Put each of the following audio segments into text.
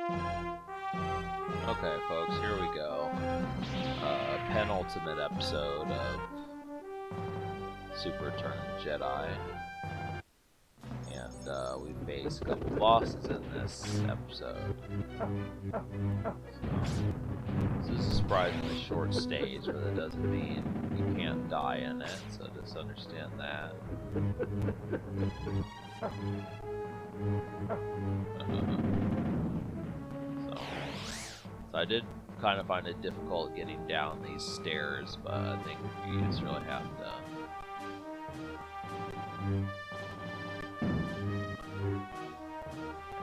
Okay, folks, here we go. Penultimate episode of Super Return of the Jedi. And we face a couple bosses in this episode. So, this is a surprisingly short stage, but that doesn't mean you can't die in it, so just understand that. So I did kind of find it difficult getting down these stairs, but I think you just really have to.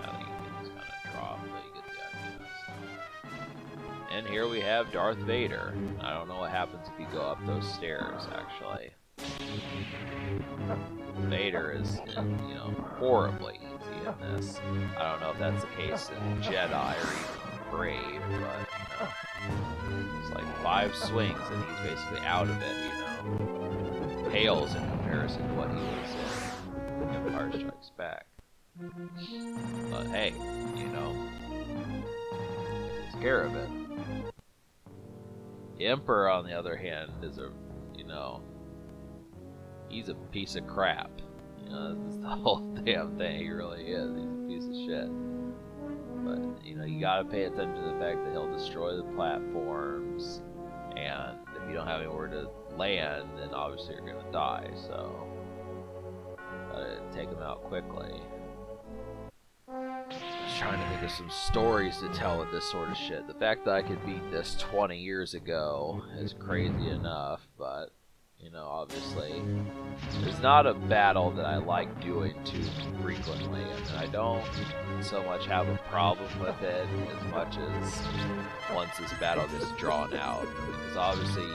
I think you can just kind of drop, but you get the idea. So. And here we have Darth Vader. I don't know what happens if you go up those stairs, actually. Vader is, you know, horribly easy in this. I don't know if that's the case in Jedi or even Brave, but you know, it's like 5 swings and he's basically out of it, you know. Pales in comparison to what he was in Empire Strikes Back. But hey, you know, takes care of it. The Emperor, on the other hand, is a, you know, he's a piece of crap. You know, this is the whole damn thing. He really is. He's a piece of shit. But, you know, you gotta pay attention to the fact that he'll destroy the platforms, and if you don't have anywhere to land, then obviously you're gonna die, so gotta take him out quickly. Just trying to think of some stories to tell with this sort of shit. The fact that I could beat this 20 years ago is crazy enough, but you know, obviously, it's not a battle that I like doing too frequently, and I don't so much have a problem with it as much as once this battle gets drawn out. Because obviously, I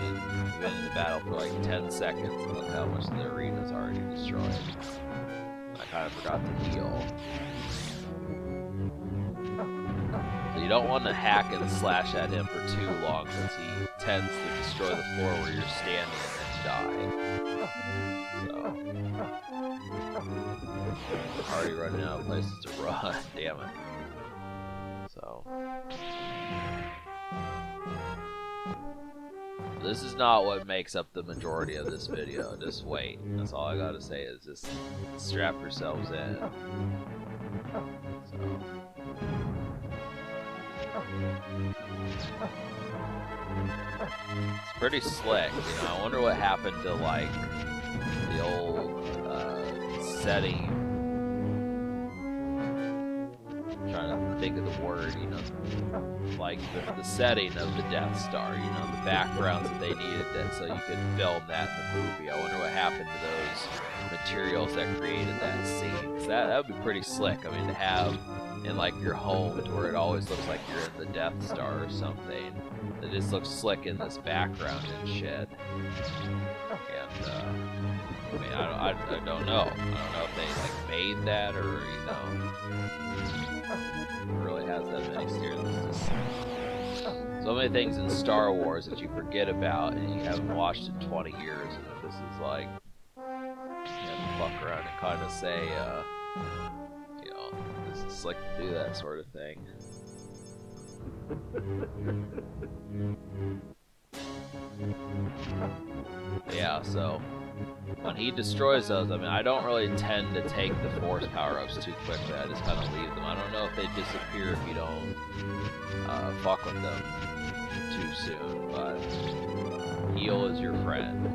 mean, we've been in the battle for like 10 seconds, and look how much the arena's already destroyed. I kind of forgot to heal. So you don't want to hack and slash at him for too long, because he tends to destroy the floor where you're standing and then die. So, already running out of places to run. Damn it. So, this is not what makes up the majority of this video. Just wait. That's all I gotta say is just strap yourselves in. So. It's pretty slick, you know. I wonder what happened to like the old setting. I'm trying to think of the word, you know, like the setting of the Death Star. You know, the backgrounds that they needed that so you could film that in the movie. I wonder what happened to those materials that created that scene. 'Cause that would be pretty slick. I mean, to have in like your home to where it always looks like you're in the Death Star or something. It just looks slick in this background and shit. And I mean, I don't know. I don't know if they like made that or you know, it really has that many stairs. There's just so many things in Star Wars that you forget about and you haven't watched in 20 years. And if this is like, you have to fuck around and kind of say, you know, this is slick to do that sort of thing. Yeah, so when he destroys those, I mean, I don't really tend to take the force power-ups too quickly. I just kind of leave them. I don't know if they disappear if you don't fuck with them too soon, but heal is your friend.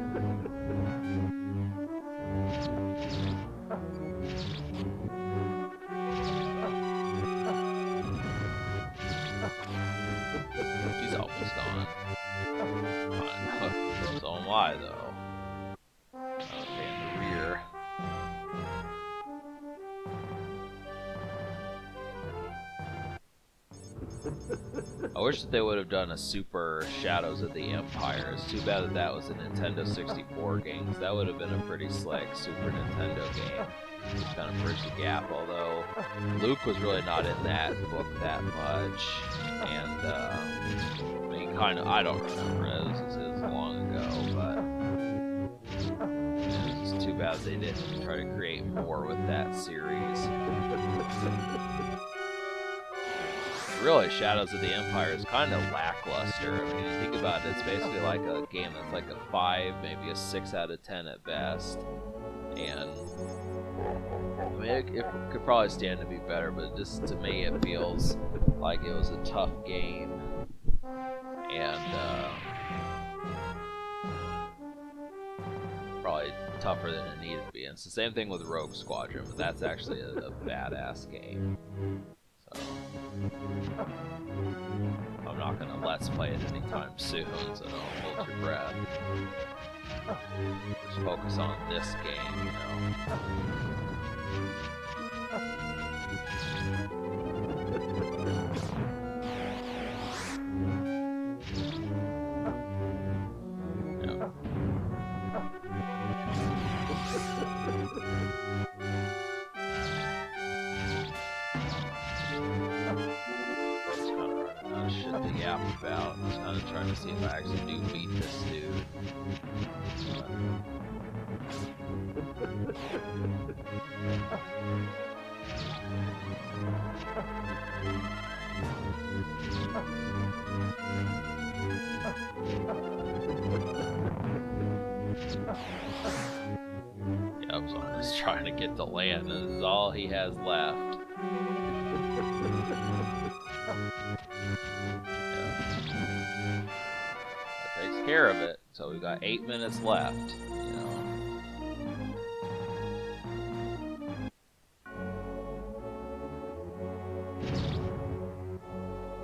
He's almost gone. So am I, though. Okay, in the rear. I wish that they would have done a Super Shadows of the Empire. It's too bad that that was a Nintendo 64 game, because that would have been a pretty slick Super Nintendo game. Just kind of bridge the gap, although Luke was really not in that book that much, and I mean, kind of, I don't remember it, it was long ago, but it's just too bad they didn't try to create more with that series. really, Shadows of the Empire is kind of lackluster. I mean, you think about it, it's basically like a game that's like a 5, maybe a 6 out of 10 at best. And I mean, it could probably stand to be better, but just to me, it feels like it was a tough game, and probably tougher than it needed to be. And it's the same thing with Rogue Squadron, but that's actually a badass game. So I'm not gonna let's play it anytime soon, so don't hold your breath. Just focus on this game, you know. Shit to yap about. I'm just kind of trying to see if I actually do beat this dude. Yep, so I'm just trying to get to land. This is all he has left. That takes care of it. So we've got 8 minutes left. You know.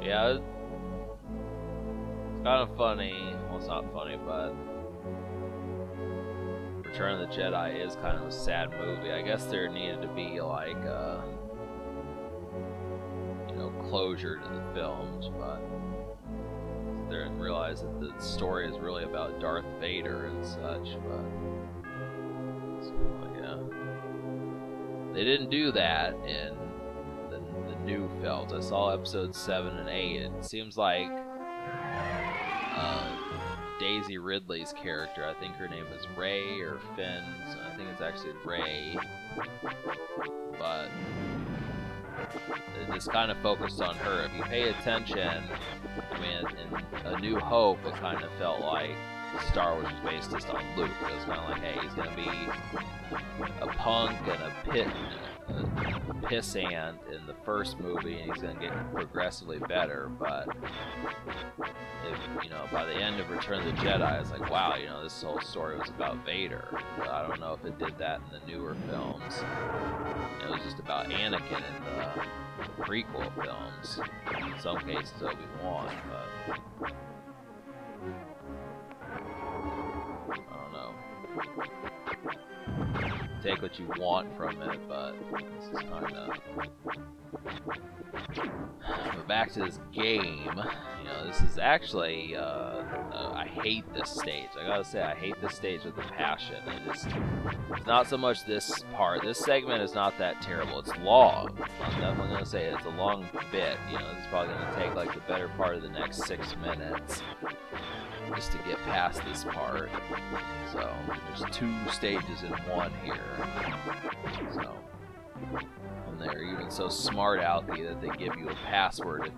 Yeah, it's kind of funny. Well, it's not funny, but Return of the Jedi is kind of a sad movie. I guess there needed to be like closure to the films, but they didn't realize that the story is really about Darth Vader and such. But so, yeah, they didn't do that in the new films. I saw episodes 7 and 8. It seems like Daisy Ridley's character, I think her name is Rey or Finn. So I think it's actually Rey, but it just kind of focused on her. If you pay attention, I mean, in A New Hope, it kind of felt like Star Wars was based just on Luke. It was kind of like, hey, he's going to be a punk and a pissant in the first movie, and he's going to get progressively better. But if, by the end of Return of the Jedi, it's like, wow, this whole story was about Vader. But I don't know if it did that in the newer films. It was just about Anakin in the prequel films. In some cases, Obi-Wan, but I don't know. Take what you want from it, but this is kind of. But back to this game. This is actually. I hate this stage. I gotta say, I hate this stage with a passion. It's not so much this part. This segment is not that terrible. It's long. I'm definitely gonna say it's a long bit. This is probably gonna take like the better part of the next 6 minutes just to get past this part. So there's 2 stages in one here. So, and they're even so smart alecky that they give you a password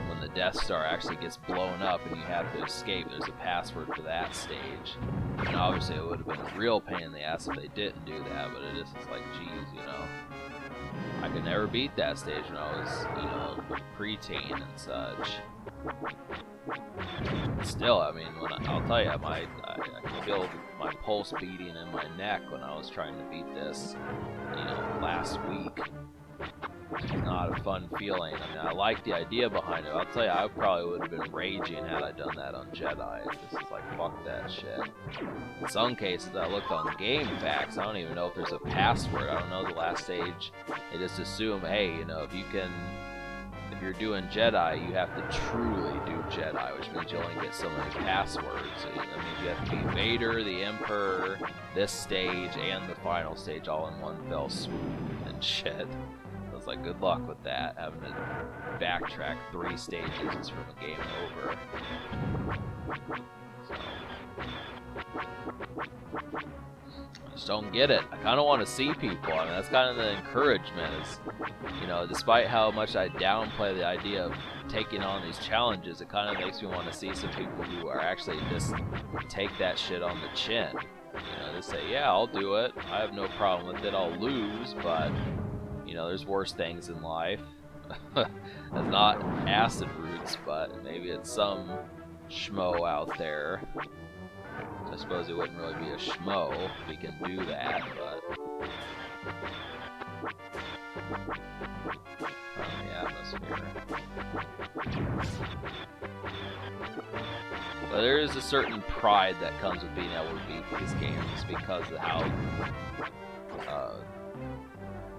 when the Death Star actually gets blown up and you have to escape. There's a password for that stage. And obviously it would have been a real pain in the ass if they didn't do that, but it is just like, geez, I could never beat that stage when I was, a preteen and such. Still, I mean, I'll tell you, I could feel my pulse beating in my neck when I was trying to beat this, last week. It's not a fun feeling. I mean, I like the idea behind it. I'll tell you, I probably would have been raging had I done that on Jedi. It's just like, fuck that shit. In some cases, I looked on game facts. I don't even know if there's a password. I don't know the last stage. They just assume, hey, if you're doing Jedi, you have to truly do Jedi, which means you only get so many passwords. So that means you have to beat Vader, the Emperor, this stage, and the final stage all in one fell swoop and shit. I was like, good luck with that, having to backtrack 3 stages just from a game over. So, just don't get it. I kind of want to see people. I mean, that's kind of the encouragement is, you know, despite how much I downplay the idea of taking on these challenges, it kind of makes me want to see some people who are actually just take that shit on the chin. You know, they say, yeah, I'll do it. I have no problem with it. I'll lose, but, you know, there's worse things in life. It's not acid roots, but maybe it's some schmo out there. I suppose it wouldn't really be a schmo if we can do that, but from the atmosphere. But there is a certain pride that comes with being able to beat these games because of how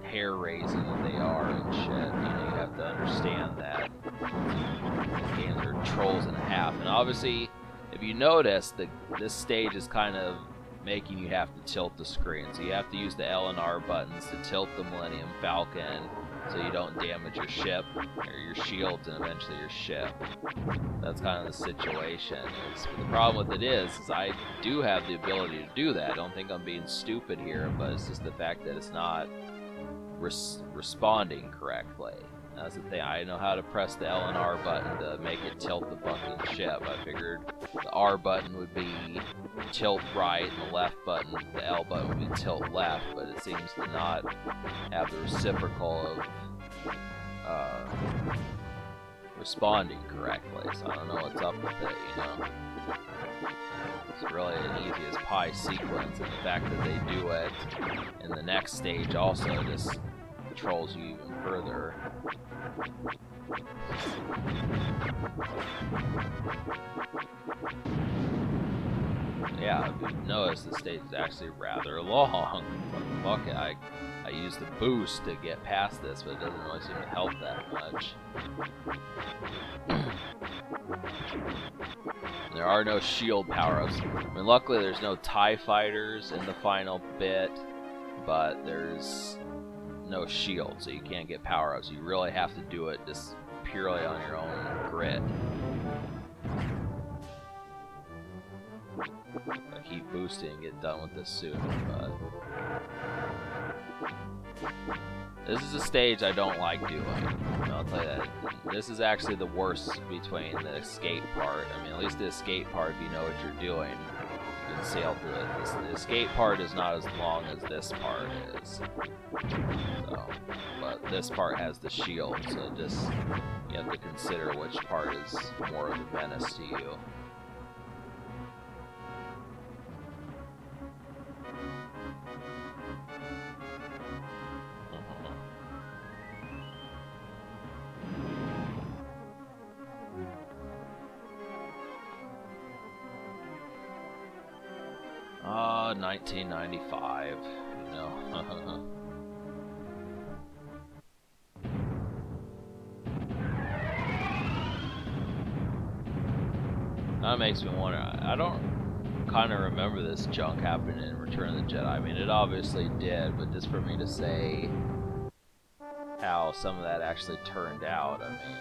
hair-raising they are and shit. You know, you have to understand that these games are trolls and a half. And obviously, if you notice, this stage is kind of making you have to tilt the screen. So you have to use the L and R buttons to tilt the Millennium Falcon so you don't damage your ship, or your shields, and eventually your ship. That's kind of the situation. But the problem with it is I do have the ability to do that. I don't think I'm being stupid here, but it's just the fact that it's not responding correctly. That's the thing. I know how to press the L and R button to make it tilt the fucking ship. I figured the R button would be tilt right, and the left button, the L button, would be tilt left, but it seems to not have the reciprocal of responding correctly. So I don't know what's up with it, you know. It's really an easy as pie sequence, and the fact that they do it in the next stage also just trolls you even further. Yeah, if you've noticed, the stage is actually rather long. Fuck it, I use the boost to get past this, but it doesn't really seem to help that much. There are no shield power-ups. I mean, luckily there's no TIE fighters in the final bit, but there's no shield, so you can't get power-ups. You really have to do it just purely on your own grit. I keep boosting and get done with this soon, but this is a stage I don't like doing. I'll tell you that. This is actually the worst between the escape part. I mean, at least the escape part, if you know what you're doing, you can sail through it. The escape part is not as long as this part is. So, but this part has the shield, so just you have to consider which part is more of a menace to you. Ah, 1995, you know. That makes me wonder. I don't kind of remember this junk happening in Return of the Jedi. I mean, it obviously did, but just for me to say how some of that actually turned out, I mean,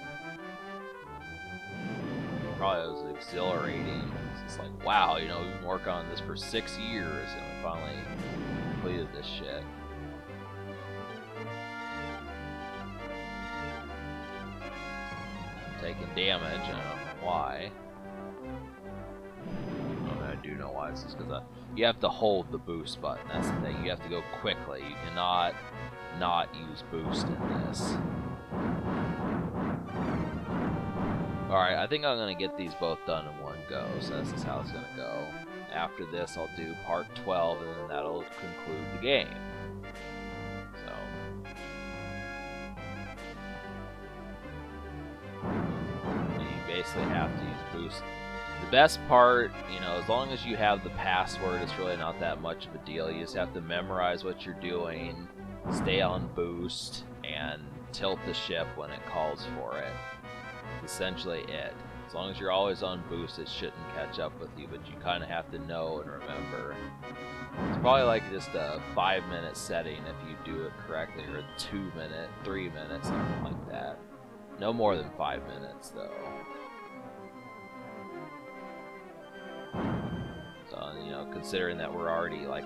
probably was exhilarating. It's like, wow, you know, we've been working on this for 6 years, and we finally completed this shit. I'm taking damage, I don't know why. I do know why. It's just because you have to hold the boost button. That's the thing. You have to go quickly. You cannot not use boost in this. Alright, I think I'm going to get these both done in one go, so this is how it's going to go. After this, I'll do part 12, and then that'll conclude the game. So, you basically have to use boost. The best part, you know, as long as you have the password, it's really not that much of a deal. You just have to memorize what you're doing, stay on boost, and tilt the ship when it calls for it. That's essentially it. As long as you're always on boost, it shouldn't catch up with you, but you kind of have to know and remember. It's probably like just a 5-minute setting if you do it correctly, or a 2-minute, 3 minutes, something like that. No more than 5 minutes, though. So, you know, considering that we're already like